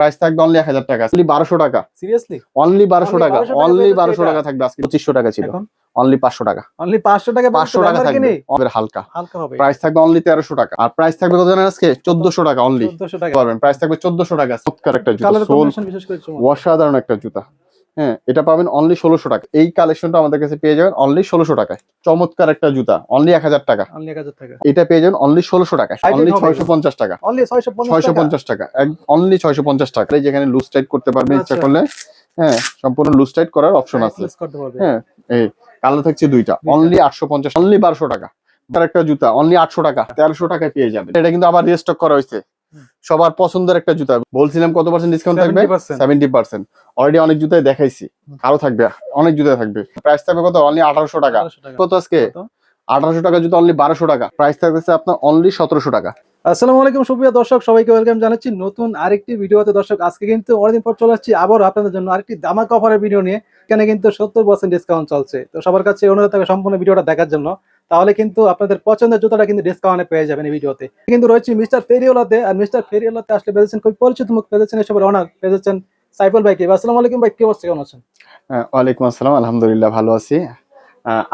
Price থাকবে only 1000 টাকা, only 1200 টাকা। সিরিয়াসলি অনলি 1200 টাকা, অনলি 1200 টাকা থাকবে আজকে। 2500 টাকা ছিল, অনলি 500 টাকা। অনলি 500 টাকা, 500 টাকা থাকবে, হালকা হালকা হবে। প্রাইস থাকবে অনলি 1300 টাকা। আর প্রাইস থাকবে কত জানেন আজকে? 1400 টাকা অনলি। 1400 টাকা পাবেন, প্রাইস থাকবে 1400 টাকা। চমৎকার একটা জুতা, কালার সোল কম্বিনেশন বিশেষ করে অসাধারণ একটা জুতা। হ্যাঁ, এটা পাবেন অনলি 1600 টাকা। এই কালেকশনটা আমাদের কাছে পেয়ে যাবেন অনলি 1600 টাকায়। চমৎকার একটা জুতা, অনলি 1000 টাকা। অনলি 1000 টাকা। এটা পেয়ে যাবেন অনলি 1600 টাকা, অনলি 650 টাকা। অনলি 650 টাকা, অনলি 650 টাকা। এই যেখানে লুজ টাইট করতে পারবেন ইচ্ছা করলে, হ্যাঁ, সম্পূর্ণ লুজ টাইট করার অপশন আছে। হ্যাঁ, এই কালার থাকছে দুইটা, অনলি 850, অনলি 1200 টাকা। তার একটা জুতা অনলি 800 টাকা, 1300 টাকায় পেয়ে যাবেন। এটা কিন্তু আবার রিস্টক করা হয়েছে, সবার পছন্দের একটা জুতা। বলছিলাম কত পার্সেন্ট ডিসকাউন্ট থাকবে? 70%। অলরেডি অনেক জুতায় দেখাইছি, আরো থাকবে, অনেক জুতা থাকবে। প্রাইস থাকবে কত? অনলি 1800 টাকা। কত আজকে? 1800 টাকা জুতা অনলি 1200 টাকা। প্রাইস থাকতেছে আপনার অনলি 1700 টাকা। আসসালামু আলাইকুম সুপ্রিয় দর্শক, সবাইকে ওয়েলকাম জানাচ্ছি নতুন আরেকটি ভিডিওতে। দর্শক, আজকে কিন্তু অনেকদিন পর চলে আসছি আবার আপনাদের জন্য আরেকটি ধামাকা অফারের ভিডিও নিয়ে। এখানে কিন্তু 70% ডিসকাউন্ট চলছে। তো সবার কাছে অনুরোধ থাকবে সম্পূর্ণ ভিডিওটা দেখার জন্য, তাহলে কিন্তু আপনাদের পছন্দের জুতাটা কিন্তু ডিসকাউন্টে পেয়ে যাবেন এই ভিডিওতে। কিন্তু রয়েছে মিস্টার ফেরিওলাতে, আর মিস্টার ফেরিওলাতে আসলে পেয়েছেন খুব পরিচিত মুখ, পেয়েছেন এসবের অনার, পেয়েছেন সাইফুল ভাইকে। আসসালামু আলাইকুম ভাই, কি অবস্থা, কেমন আছেন? ওয়ালাইকুম আসসালাম, আলহামদুলিল্লাহ ভালো আছি।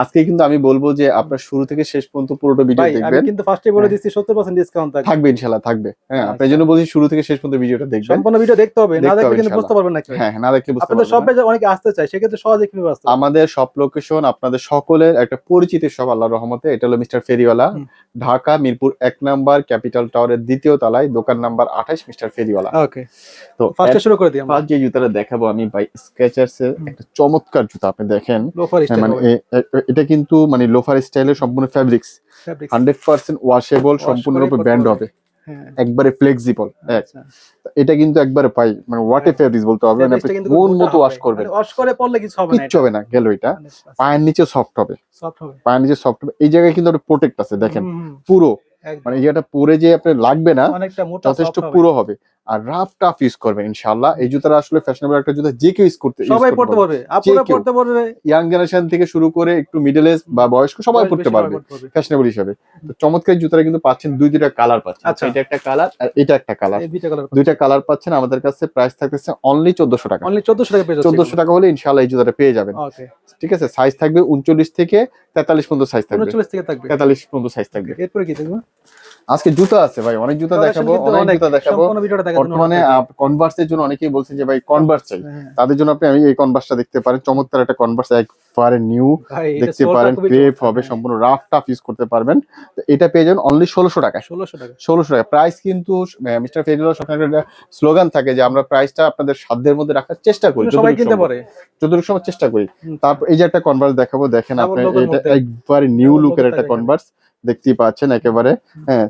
আজকে কিন্তু আমি বলবো যে আপনার শুরু থেকে শেষ পর্যন্ত পুরোটা ভিডিও দেখবেন। আমি কিন্তু ফার্স্টে বলে দিচ্ছি 70% ডিসকাউন্ট থাকবে ইনশাআল্লাহ, থাকবে। হ্যাঁ, আপনার জন্য বলছি শুরু থেকে শেষ পর্যন্ত ভিডিওটা দেখবেন, সম্পূর্ণ ভিডিও দেখতে হবে, না দেখলে কিন্তু বুঝতে পারবেন না। হ্যাঁ, না দেখলে বুঝতে পারবেন আপনাদের সব পেজে অনেকে আসতে চায়, সেক্ষেত্রে সহজে কিভাবে আসতে? আমাদের সব লোকেশন আপনাদের সকলের একটা পরিচিত সব, আল্লাহর রহমতে। এটা হলো মিস্টার ফেরিওয়ালা, ঢাকা মিরপুর 1 নাম্বার ক্যাপিটাল টাওয়ারের 2য় তলায়, দোকান নাম্বার 28, মিস্টার ফেরিওয়ালা। ওকে, তো ফার্স্টে শুরু করে দিই আমরা। ফার্স্ট যে জুতাটা দেখাবো আমি ভাই, স্কেচার্স এর একটা চমৎকার জুতা। আপনি দেখেন, মানে এটা কিন্তু মানে লোফার স্টাইলের সম্পূর্ণ ফ্যাব্রিক্স, 100% ওয়াশেবল, সম্পূর্ণরূপে ব্যান্ড হবে, একবারে ফ্লেক্সিবল। এটা কিন্তু একবারে পাই মানে ওয়াটে ফেব্রিক্স বলতে হবে না, আপনি কোন মতো ওয়াশ করবেন, ওয়াশ করে পড়লে কিছু হবে না, কিচ্ছু হবে না। গেল এটা পায়ের নিচে সফট হবে, পায়ের নিচে সফট হবে। এই জায়গায় কিন্তু একটা প্রোটেক্ট আছে, দেখেন পুরো, মানে এই জায়গাটা পরে যে আপনি লাগবে না, যথেষ্ট পুরো হবে। আর রাফ টাফ ইউজ করবেন ইনশাআল্লাহ। এই জুতাটা আসলে ফ্যাশনেবল একটা জুতা, যে কেউ ইউজ করতে, সবাই পড়তে পারবে, আপুরা পড়তে পারবে, ইয়াং জেনারেশন থেকে শুরু করে একটু মিডল এজ বা বয়স্ক সবাই পড়তে পারবে ফ্যাশনেবল হিসেবে। তো চমৎকার জুতাটা কিন্তু পাচ্ছেন দুইটা কালার পাচ্ছেন, এটা একটা কালার আর এটা একটা কালার, দুইটা কালার পাচ্ছেন আমাদের কাছে। প্রাইস থাকতেছে অনলি 1400 টাকা, অনলি 1400 টাকা পেয়ে যাচ্ছেন। 1400 টাকা হলে ইনশাআল্লাহ এই জুতাটা পেয়ে যাবেন। ঠিক আছে, সাইজ থাকবে 39 থেকে 43 পর্যন্ত সাইজ থাকবে, 39 থেকে 43 পর্যন্ত সাইজ থাকবে। এরপরে কি দেখবো? আজকে জুতা আছে ভাই, অনেক জুতা দেখাবো, অনেক জুতা দেখাবো। বর্তমানে কনভার্সের জন্য অনেকেই বলছেন যে ভাই কনভার্স চাই, তাদের জন্য আপনি এই কনভার্সটা দেখতে পারেন। চমৎকার একটা কনভার্স, একবারে নিউ দেখতে পারেন, ক্রেপ হবে, সম্পূর্ণ রাফ টাফ ইউজ করতে পারবেন। তো এটা পেয়ে যাবেন অনলি 1600 টাকা, 1600 টাকা। প্রাইস কিন্তু মিস্টার ফেরিওয়ালা সবসময় একটা স্লোগান থাকে যে আমরা প্রাইসটা আপনাদের সাধ্যের মধ্যে রাখার চেষ্টা করি, সবাই কিনতে পারে, যতটুকু সময় চেষ্টা করি। তারপর এই যে একটা কনভার্স দেখাবো, দেখেন আপনি, এটা একবারে নিউ লুকের একটা কনভার্স দেখতেই পাচ্ছেন একেবারে। হ্যাঁ,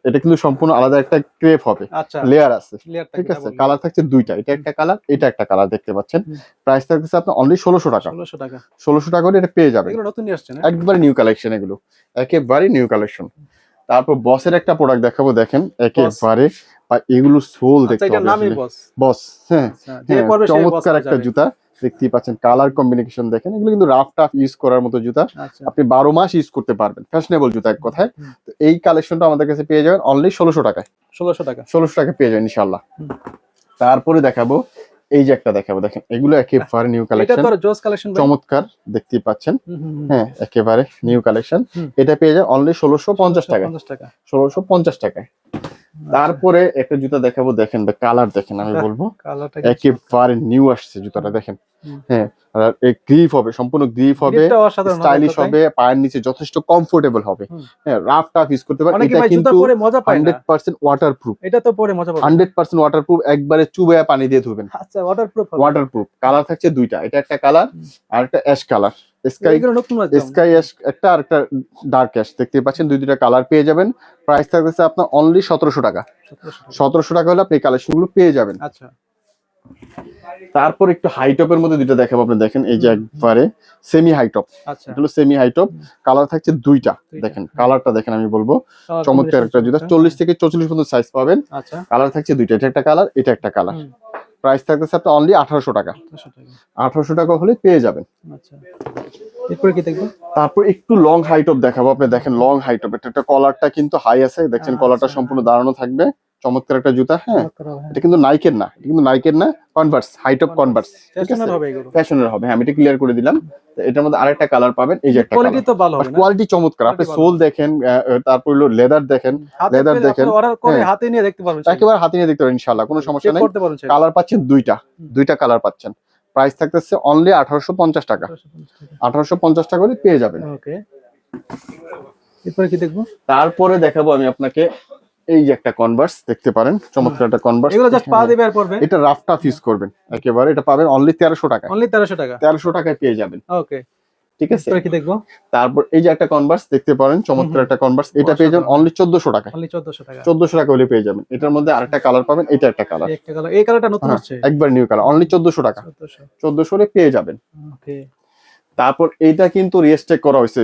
এটা কিন্তু সম্পূর্ণ আলাদা একটা ক্রেপ হবে, লেয়ার আছে, ঠিক আছে। কালার থাকছে দুইটা, এটা একটা কালার, এটা একটা কালার দেখতে পাচ্ছেন। প্রাইস থাকছে আপনার অনলি 1600 টাকা, 1600 টাকা করে এটা পেয়ে যাবেন। একবারে নিউ কালেকশন, এগুলো একেবারে নিউ কালেকশন। তারপর বসের একটা প্রোডাক্ট দেখাবো, দেখেন একেবারে, এগুলো সোল দেখতে হবে, বস। হ্যাঁ, চমৎকার একটা জুতা দেখতেই পাচ্ছেন, কালার কম্বিনেশন দেখেন। এগুলো কিন্তু রাফ টাফ ইউজ করার মতো জুতা, আপনি 12 মাস ইউজ করতে পারবেন, ফ্যাশনেবল জুতা এক কথায়। তো এই কালেকশনটা আমাদের কাছে পেয়ে যাবেন অনলি 1600 টাকায়, 1600 টাকা পেয়ে যাবেন ইনশাআল্লাহ। তারপরে দেখাবো এই যে একটা দেখাবো, দেখেন এগুলো একেবারে নিউ কালেকশন, চমৎকার দেখতেই পাচ্ছেন। হ্যাঁ, একেবারে নিউ কালেকশন। এটা পেয়ে যাবেন অনলি 1650 টাকা, 1650 টাকায়। তারপরে একটা জুতা দেখাবো, দেখেন কালার দেখেন, আমি বলবো একেবারে নিউ আসছে জুতাটা, দেখেন। হ্যাঁ, গ্রিপ হবে, সম্পূর্ণ গ্রিপ হবে, স্টাইলিশ হবে, পায়ের নিচে যথেষ্ট কমফোর্টেবল হবে। হ্যাঁ, রাফ টাফ ইউজ করতে পারবেন। এটা কিন্তু 100% ওয়াটারপ্রুফ, এটা তো পরে মজা পাবেন, 100% ওয়াটারপ্রুফ, একবারে চুবায়া পানি দিয়ে ধুবেন। আচ্ছা, ওয়াটারপ্রুফ। কালার থাকছে দুইটা, এটা একটা কালার আর একটা অ্যাশ কালার, স্কাই অ্যাশ একটা আর একটা ডার্ক অ্যাশ দেখতে পাচ্ছেন, দুইটা কালার পেয়ে যাবেন। প্রাইস থাকছে আপনার অনলি 1700 টাকা, 1700 টাকা হলে আপনি এই কালেকশনগুলো পেয়ে যাবেন। আচ্ছা, তারপর একটু হাই টপের মধ্যে দুইটা দেখাবো, আপনি দেখেন এই যে একবারে সেমি হাই টপ, এগুলো সেমি হাই টপ। কালার থাকছে দুইটা, দেখেন কালারটা দেখেন, আমি বলবো চমৎকার একটা জুতা, 40 থেকে 44 পর্যন্ত সাইজ পাবেন। কালার থাকছে দুইটা, এটা একটা কালার, এটা একটা কালার। প্রাইস থাকতেছে আপনার অনলি 1800 টাকা, 1800 টাকা হলে পেয়ে যাবেন। আচ্ছা, এরপরে কি দেখবো? তারপর একটু লং হাই টপ দেখাবো, আপনি দেখেন লং হাই টপ, এটা কলারটা কিন্তু হাই আছে, দেখছেন কলারটা সম্পূর্ণ দাঁড়ানো থাকবে। চমৎকার একটা জুতা। হ্যাঁ, এটা কিন্তু নাইকের না, এটা কিন্তু নাইকের না, কনভার্স, হাই টপ কনভার্স। ফ্যাশনের হবে এগুলো, ফ্যাশনের হবে। হ্যাঁ, আমি এটা ক্লিয়ার করে দিলাম। তো এটার মধ্যে আরেকটা কালার পাবেন, এই যে একটা কোয়ালিটি তো ভালো হবে না, কোয়ালিটি চমৎকার। আপনি সোল দেখেন, তারপর হলো লেদার দেখেন, লেদার দেখেন, অর্ডার করে হাতে নিয়ে দেখতে পারবেন, একেবারে হাতে নিয়ে দেখতে পারবেন ইনশাআল্লাহ, কোনো সমস্যা নেই। কালার পাচ্ছেন দুইটা কালার পাচ্ছেন। প্রাইস থাকতেছে অনলি 1850 টাকা। 1850 টাকা করে পেয়ে যাবেন। ওকে, এরপরে কি দেখবো? তারপরে দেখাবো আমি আপনাকে এই যে একটা কনভার্স দেখতে পারেন, চমৎকার একটা কনভার্স। এগুলো জাস্ট পা দিবে আর পড়বে। এটা রাফ টাফ ইউজ করবেন একেবারে। এটা পাবেন অনলি 1300 টাকা। অনলি 1300 টাকা। 1300 টাকায় পেয়ে যাবেন। ওকে, ঠিক আছে। এরপরে কি দেখবো? তারপর এই যে একটা কনভার্স দেখতে পারেন, চমৎকার একটা কনভার্স। এটা পেয়ে যাবেন অনলি 1400 টাকা। অনলি 1400 টাকা। 1400 টাকা হলে পেয়ে যাবেন। এটার মধ্যে আরেকটা কালার পাবেন, এটা একটা কালার। একটা কালার, এই কালারটা নতুন আসছে, একবার নিউ কালার, অনলি 1400 টাকা। 1400 হলে পেয়ে যাবেন। ওকে। তারপর এইটা কিন্তু রিস্টক করা হয়েছে,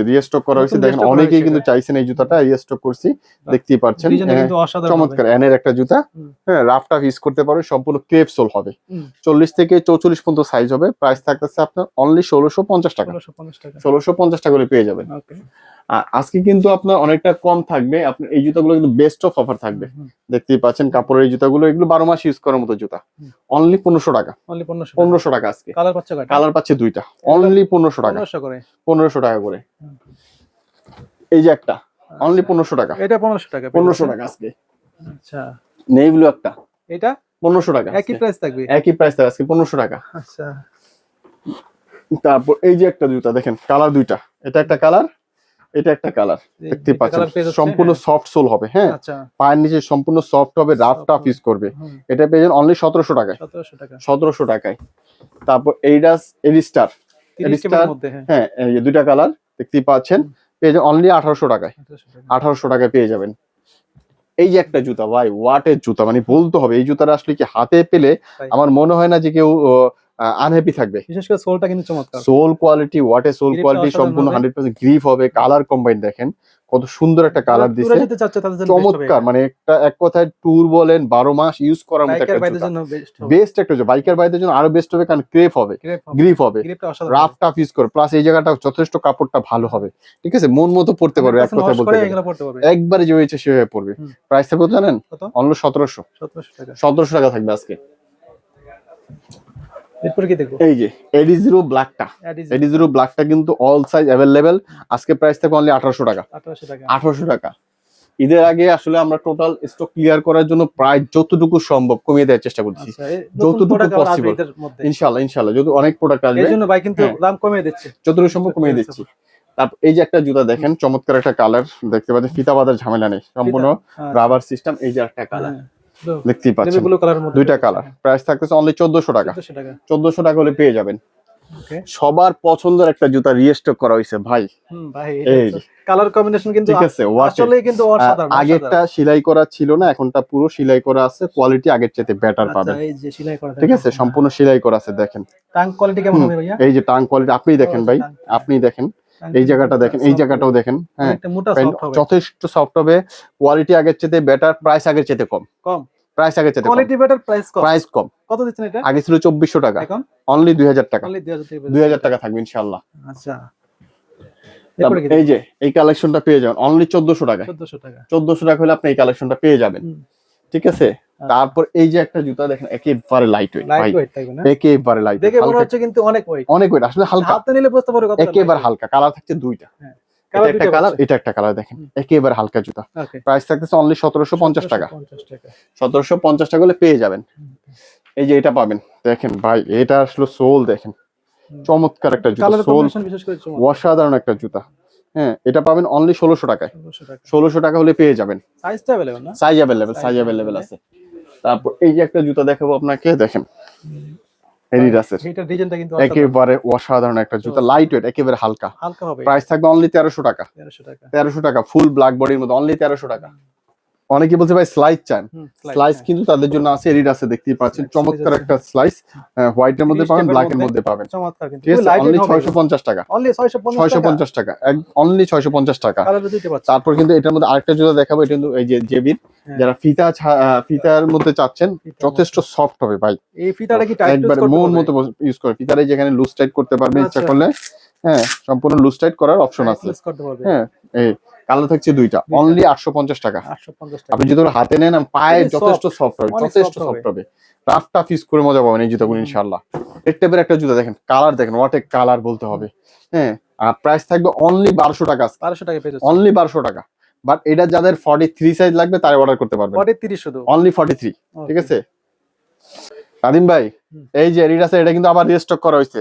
দেখেন অনেকেই কিন্তু চাইছেন এই জুতাটা, রিস্টক করছি, দেখতেই পাচ্ছেন। চমৎকার এনের একটা জুতা। হ্যাঁ, রাফ টাফ ইউজ করতে পারবেন, সম্পূর্ণ ক্রেপ সোল হবে। 40 থেকে 44 পর্যন্ত সাইজ হবে। প্রাইস থাকতেছে আপনার অনলি 1650 টাকা। 1650 টাকা করে পেয়ে যাবেন। আজকে কিন্তু আপনার অনেকটা কম থাকবে। আপনার এই জুতাগুলো কিন্তু বেস্ট অফ অফার থাকবে। দেখতেই পাচ্ছেন কাপড়ের এই জুতাগুলো, এগুলো 12 মাস ইউজ করার মতো জুতা। অনলি 1500 টাকা। 1500 টাকা আজকে। কালার পাচ্ছে দুইটা, অনলি 1500 টাকা। 1500 টাকা করে। এই যে একটা, অনলি 1500 টাকা। এটা 1500 টাকা। 1500 টাকা আজকে। আচ্ছা, নেই ব্লু একটা, এটা 1500 টাকা। একই প্রাইস থাকবে? একই প্রাইস থাকবে আজকে, 1500 টাকা। আচ্ছা, তারপর এই যে একটা জুতা দেখেন, কালার দুইটা, এটা একটা কালার, এটা একটা কালার। দেখতে পাচ্ছেন সম্পূর্ণ সফট সোল হবে। হ্যাঁ, পায়ের নিচে সম্পূর্ণ সফট হবে, রাফ টাফ ইউজ করবে। এটা পেয়ে যাবেন অনলি 1700 টাকায়। 1700 টাকায়। তারপর এইডাস এরিস্টার, হ্যাঁ, এই যে দুইটা কালার দেখতেই পাচ্ছেন, পেয়ে যাবেন অনলি 1800 টাকায়। 1800 টাকায় পেয়ে যাবেন। এই যে একটা জুতা ভাই, ওয়াটের জুতা, মানে বলতে হবে এই জুতাটা আসলে কি হাতে পেলে আমার মনে হয় না যে কেউ আনহ্যাপি থাকবে। বিশেষ করে সোলটা কিন্তু চমৎকার, সোল কোয়ালিটি, ওয়াটের সোল কোয়ালিটি সম্পূর্ণ 100% গ্রিপ হবে। কালার কম্বাইন দেখেন কত সুন্দর একটা কালার দিছে, চমৎকার। মানে একটা এক কথায় ট্যুর বলেন 12 মাস ইউজ করার মতো একটা জুতা, বেস্ট একটা জুতা। বাইকার ভাইদের জন্য আরো বেস্ট হবে, কারণ ক্রেপ হবে, গ্রিপ হবে, রাফ টাফ ইউজ করে। প্লাস এই জায়গাটা যথেষ্ট কাপড়টা ভালো হবে। ঠিক আছে, মন মতো পড়তে পারবে, এক কথায় বলতে গেলে একবারে যে হয়েছে সেভাবে পড়বে। প্রাইসটা কত জানেন? অনলি 1700 টাকা। 1700 টাকা থাকবে আজকে। এরপর কি দেখবো? এই যে এডি0 ব্ল্যাকটা, এডি0 ব্ল্যাকটা কিন্তু অল সাইজ अवेलेबल। আজকে প্রাইস থাকবে অনলি 1800 টাকা। 1800 টাকা। ঈদের আগে আসলে আমরা টোটাল স্টক ক্লিয়ার করার জন্য প্রায় যতটুকু সম্ভব কমিয়ে দেওয়ার চেষ্টা করছি, যতটুকু পসিবল। ইনশাআল্লাহ ইনশাআল্লাহ, যদি অনেক প্রোডাক্ট আসবে এইজন্য ভাই কিন্তু দাম কমিয়ে দিচ্ছি, যতটুকু সম্ভব কমিয়ে দিচ্ছি। তারপর এই যে একটা জুতা দেখেন, চমৎকার একটা কালার দেখতে পাচ্ছেন, ফিতা বাঁধার ঝামেলা নেই, সম্পূর্ণ রাবার সিস্টেম। এই যে একটা কালার দেখতেই পাচ্ছেন, দুইটা কালার। প্রাইস থাকতেছে অনলি 1400 টাকা। 1400 টাকা হলে পেয়ে যাবেন। সবার পছন্দের একটা জুতা রিস্টক করা হয়েছে ভাই। এই কালার কম্বিনেশন কিন্তু আসলেই কিন্তু অসাধারণ। আগেরটা সেলাই করা ছিল না, এখনটা পুরো সেলাই করা আছে। কোয়ালিটি আগের চাইতে বেটার পাবেন। এই যে সেলাই করা, ঠিক আছে, সম্পূর্ণ সেলাই করা আছে। দেখেন টাং কোয়ালিটি কেমন হবে ভাইয়া? এই যে টাং কোয়ালিটি আপনি দেখেন ভাই, আপনি দেখেন এই জায়গাটা দেখেন, এই জায়গাটাও দেখেন। হ্যাঁ, যথেষ্ট সফট হবে। কোয়ালিটি আগের চাইতে বেটার, প্রাইস আগের চাইতে কম। প্রাইস আগের চাইতে কোয়ালিটি বেটার, প্রাইস কম। কত দিচ্ছেন এটা? আগে ছিল 2400 টাকা, এখন অনলি 2000 টাকা। 2000 টাকা থাকবে ইনশাআল্লাহ। আচ্ছা, এই যে এই কালেকশনটা পেয়ে যাবেন অনলি 1400 টাকা। 1400 টাকা হলে আপনি এই কালেকশনটা পেয়ে যাবেন। ঠিক আছে। তারপর এই যে একটা জুতা দেখেন, একেবারে লাইট ওয়েট ভাই, একেবারে লাইট। দেখে মনে হচ্ছে কিন্তু অনেক ওয়েট, অনেক ওয়েট। আসলে হালকা, হাতে নিলে বুঝতে পারবে কত একেবারে হালকা। কালার থাকছে দুইটা, এটা একটা কালার, এটা একটা কালার। দেখেন একেবারে হালকা জুতা। প্রাইস থাকতেছে অনলি 1750 টাকা। 1750 টাকা হলে পেয়ে যাবেন। এই যে এটা পাবেন, দেখেন ভাই, এটা আসলে সোল দেখেন, চমৎকার একটা জুতা, সোল অসাধারণ একটা জুতা। হ্যাঁ, এটা পাবেন অনলি 1600 টাকায়। 1600 টাকা হলে পেয়ে যাবেন। সাইজটা अवेलेबल না? সাইজ अवेलेबल আছে। তারপর এই যে একটা জুতা দেখাবো আপনাকে, দেখেন এডিডাসের, এটা ডিজাইনটা কিন্তু একেবারে অসাধারণ একটা জুতা, লাইট ওয়েট, একেবারে হালকা হবে। প্রাইস থাকবে অনলি 1300 টাকা। 1300 টাকা ফুল ব্ল্যাক বডির মধ্যে, অনলি 1300 টাকা। অনেকে বলছে ভাই স্লাইস চান, স্লাইস কিন্তু তাদের জন্য আছে, এডিডাসে দেখতেই পাচ্ছেন, চমৎকার একটা স্লাইস, হোয়াইটের মধ্যে পাবেন, ব্ল্যাক এর মধ্যে পাবেন। চমৎকার কিন্তু অনলি 650 টাকা। অনলি 650 টাকা, অনলি 650 টাকা। তারপর কিন্তু এটার মধ্যে আরেকটা জুতা দেখাবো, এটা কিন্তু এই যে জেবির, যারা ফিতার মধ্যে চাচ্ছেন, যথেষ্ট সফট হবে ভাই। এই ফিতাটা কি টাইট একবার মন মতো ইউজ করে, ফিতারে যেখানে লুজ টাইট করতে পারবেন ইচ্ছা করলে। হ্যাঁ, সম্পূর্ণ লুজ টাইট করার অপশন আছে। হ্যাঁ, এই কালার থাকছে দুইটা, অনলি 850 টাকা। 850 টাকা। আপনি জুতোগুলো হাতে নেন পায়ে খুবই যথেষ্ট সফট হবে, অনেক যথেষ্ট soft হবে। সফট হবে, রাফটা ফিস করে মজা পাবেন এই জুতোগুলো ইনশাআল্লাহ। এর টাইপের একটা জুতা দেখেন, কালার দেখেন, হোয়াট এ কালার বলতে হবে। হ্যাঁ, আর প্রাইস থাকবে অনলি 1200 টাকা, 1200 টাকা পেয়ে যাচ্ছে। অনলি 1200 টাকা। বাট এটা যাদের 43 সাইজ লাগবে তারা অর্ডার করতে পারবেন, 43 শুধু, অনলি 43। ঠিক Okay. আছে কাদিম ভাই, এই যে এডিডাস এটা কিন্তু আবার রিস্টক করা হয়েছে,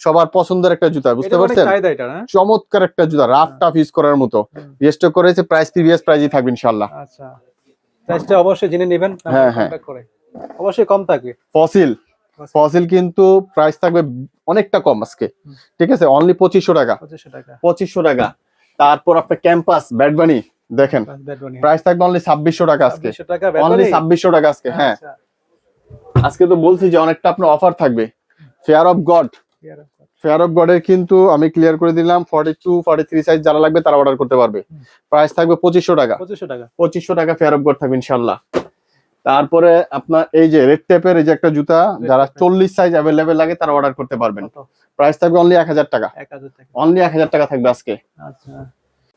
সবার পছন্দের একটা জুতা, বুঝতে এটা অনেক পারছেন? চাহিদা এটা, না? চমৎকার একটা জুতা, রাফ টাফ ইউজ করার মতো, রিস্টক করেছে, প্রাইস প্রিভিয়াস প্রাইসই থাকবে ইনশাআল্লাহ। আচ্ছা, প্রাইসটা অবশ্যই জেনে নেবেন, হ্যাঁ, কন্টাক্ট করে, অবশ্যই কম থাকবে। ফসিল, ফসিল কিন্তু প্রাইস থাকবে অনেকটা কম আজকে, ঠিক আছে, অনলি 2500 টাকা, 2500 টাকা। 2500 টাকা। তারপর আপনার ক্যাম্পাস ব্যাড বানি দেখেন, প্রাইস থাকবে অনলি 2600 টাকা আজকে, 2600 টাকা, অনলি 2600 টাকা আজকে। হ্যাঁ, আচ্ছা, আজকে তো বলছি যে অনেকটা আপনার অফার থাকবে। Fear of god, fear of গডের কিন্তু আমি ক্লিয়ার করে দিলাম, 42 43 সাইজ যারা লাগবে তারা অর্ডার করতে পারবে। প্রাইস থাকবে 2500 টাকা, 2500 টাকা, 2500 টাকা ফেয়ার অফ গড থাকবে ইনশাআল্লাহ। তারপরে আপনার এই যে রেড টেপের এই যে একটা জুতা, যারা 40 সাইজ অ্যাভেলেবেল লাগে তারা অর্ডার করতে পারবেন। প্রাইস থাকবে অনলি 1000 টাকা, 1000 টাকা, অনলি 1000 টাকা থাকবে আজকে। আচ্ছা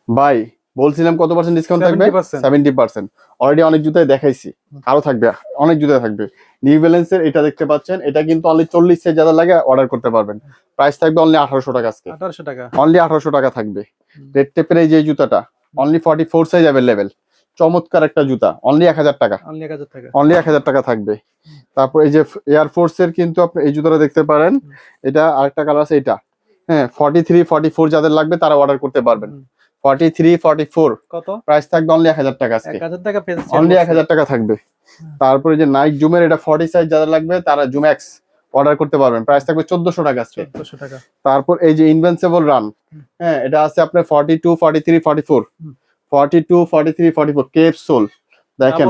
ভাই বলছিলাম কত পার্সেন্ট ডিসকাউন্ট থাকবে? 70%। অলরেডি অনেক জুতায় দেখাইছি, আরো থাকবে, অনেক জুতায় থাকবে। নিউ ব্যালেন্সের এটা দেখতে পাচ্ছেন, এটা কিন্তু অনলি 40 সাইজ যারা লাগে অর্ডার করতে পারবেন। প্রাইস থাকবে অনলি 1800 টাকা আজকে, 1800 টাকা, অনলি 1800 টাকা থাকবে। রেড টেপের এই যে জুতাটা অনলি 44 সাইজ অ্যাভেলেবেল, চমৎকার একটা জুতা, অনলি 1000 টাকা, অনলি 1000 টাকা, অনলি 1000 টাকা থাকবে। তারপর এই যে এয়ারফোর্স এর কিন্তু আপনি এই জুতাটা দেখতে পারেন, এটা আরেকটা কালার আছে এটা। হ্যাঁ, 43 44 যাদের লাগবে তারা অর্ডার করতে পারবেন। 43 44 কত? প্রাইস থাকবে অনলি 1000 টাকা আজকে, 1000 টাকা পেয়ে যাচ্ছে, অনলি 1000 টাকা থাকবে। তারপরে যে নাইক জুমের এটা 40 সাইজ যাদের লাগবে তারা জুম এক্স অর্ডার করতে পারবেন, প্রাইস থাকবে 1400 টাকা আজকে। 1400 টাকা। তারপর এই যে ইনভিনসিবল রান, হ্যাঁ এটা আছে আপনার 42 43 44 42 43 44 কেপ সোল দেখেন,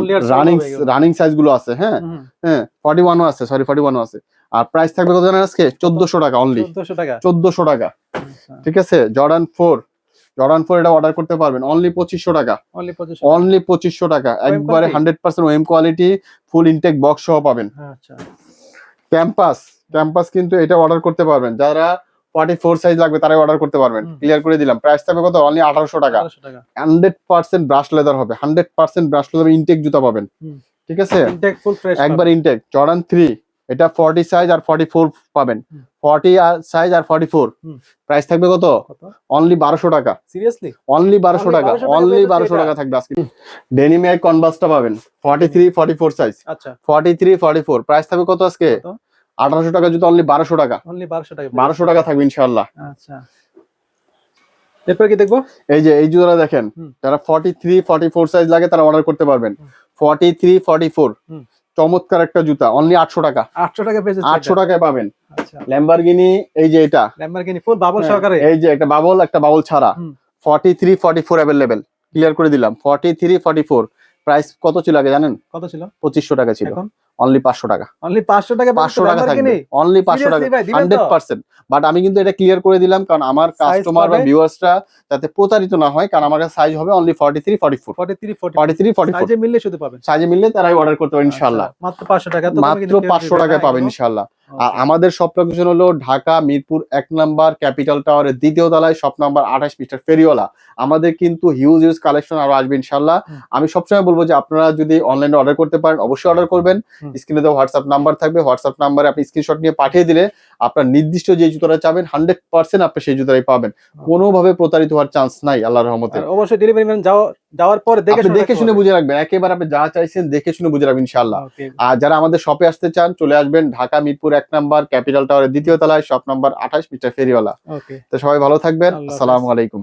রানিং সাইজ গুলো আছে। হ্যাঁ, হ্যাঁ 41 ও আছে, সরি 41 ও আছে। আর প্রাইস থাকবে কত জানেন আজকে? 1400 টাকা, অনলি 1400 টাকা, 1400 টাকা। ঠিক আছে, জর্ডান 4 এটা অর্ডার করতে পারবেন অনলি 2500 টাকা, অনলি 2500, অনলি 2500 টাকা, একবারে 100% ওএম কোয়ালিটি, ফুল ইনটেক বক্স সহ পাবেন। আচ্ছা, ক্যাম্পাস কিন্তু এটা অর্ডার করতে পারবেন, যারা 44 সাইজ লাগবে তারাই অর্ডার করতে পারবেন। ক্লিয়ার করে দিলাম, প্রাইস থাকবে কত? অনলি 1800 টাকা। 100% ব্রাশ লেদার হবে, 100% ব্রাশ লেদার ইনটেক জুতা পাবেন। ঠিক আছে, ইনটেক ফুল ফ্রেশ, একবার ইনটেক। জর্ডান 3 এটা 40 সাইজ আর 44 পাবেন, 40 সাইজ আর 44। প্রাইস থাকবে কত? অনলি 1200 টাকা, সিরিয়াসলি অনলি 1200 টাকা, অনলি 1200 টাকা থাকবে আজকে। ডেনিমে কনভার্সটা পাবেন 43 44 সাইজ, আচ্ছা 43 44 প্রাইস থাকবে কত আজকে? 1800 টাকা জুতো, অনলি 1200 টাকা, অনলি 1200 টাকা, 1200 টাকা থাকবে ইনশাআল্লাহ। আচ্ছা, এরপর কি দেখবো? এই যে এই জুতোটা দেখেন, যারা 43 44 সাইজ লাগে তারা অর্ডার করতে পারবেন। 43 44 চমৎকার একটা জুতা, অনলি 800 টাকা, 800 টাকা পেয়ে যাচ্ছে, 800 টাকায় পাবেন। আচ্ছা, ল্যাম্বরগিনি এই যে এটা, ল্যাম্বরগিনি ফুল বাবল সহকারে, এই যে একটা বাবল ছাড়া 43 44 अवेलेबल। ক্লিয়ার করে দিলাম, 43 44 প্রাইস কত ছিল আগে জানেন? কত ছিল? 2500 টাকা ছিল, অনলি 500 টাকা, অনলি 500 টাকা, 500 টাকা থাকবে, অনলি 500 টাকা, 100%। বাট আমি কিন্তু এটা ক্লিয়ার করে দিলাম কারণ আমার কাস্টমার বা ভিউয়ার্সরা যাতে প্রতারিত না হয়, কারণ আমার কাছে সাইজ হবে অনলি 43 44 43 44 সাইজে মিললে শুধু পাবেন, সাইজে মিললে তারাই অর্ডার করতে পারবেন ইনশাআল্লাহ। মাত্র 500 টাকা, তো মাত্র 500 টাকায় পাবেন ইনশাআল্লাহ। আর আমাদের শপ লোকেশন হলো ঢাকা মিরপুর 1 নাম্বার ক্যাপিটাল টাওয়ারের দ্বিতীয় তলায়, শপ নাম্বার 28 মিস্টার ফেরিওয়ালা। আমাদের কিন্তু হিউজ কালেকশন আরো আসবে ইনশাআল্লাহ। আমি সবসময় বলবো যে আপনারা যদি অনলাইনে অর্ডার করতে পারেন অবশ্যই অর্ডার করবেন। স্ক্রিনে দেওয়া হোয়াটসঅ্যাপ নাম্বার থাকবে, হোয়াটসঅ্যাপ নাম্বারে আপনি স্ক্রিনশট নিয়ে পাঠিয়ে দিলে আপনার নির্দিষ্ট যে জুতোটা চাবেন 100% আপনি সেই জুতোটাই পাবেন, কোনোভাবে প্রতারিত হওয়ার চান্স নাই আল্লাহর রহমতে। অবশ্যই ডেলিভারি ম্যান যাওয়ার পরে দেখে শুনে বুঝে রাখবেন, একেবারে আপনি যা চাইছেন দেখে শুনে বুঝে রাখবেন ইনশাআল্লাহ। আর যারা আমাদের শপে আসতে চান চলে আসবেন ঢাকা মিরপুর 1 নাম্বার ক্যাপিটাল টাওয়ারের দ্বিতীয় তলায়, শপ নাম্বার 28 মিস্টার ফেরিওয়ালা। তো সবাই ভালো থাকবেন, আসসালামু আলাইকুম।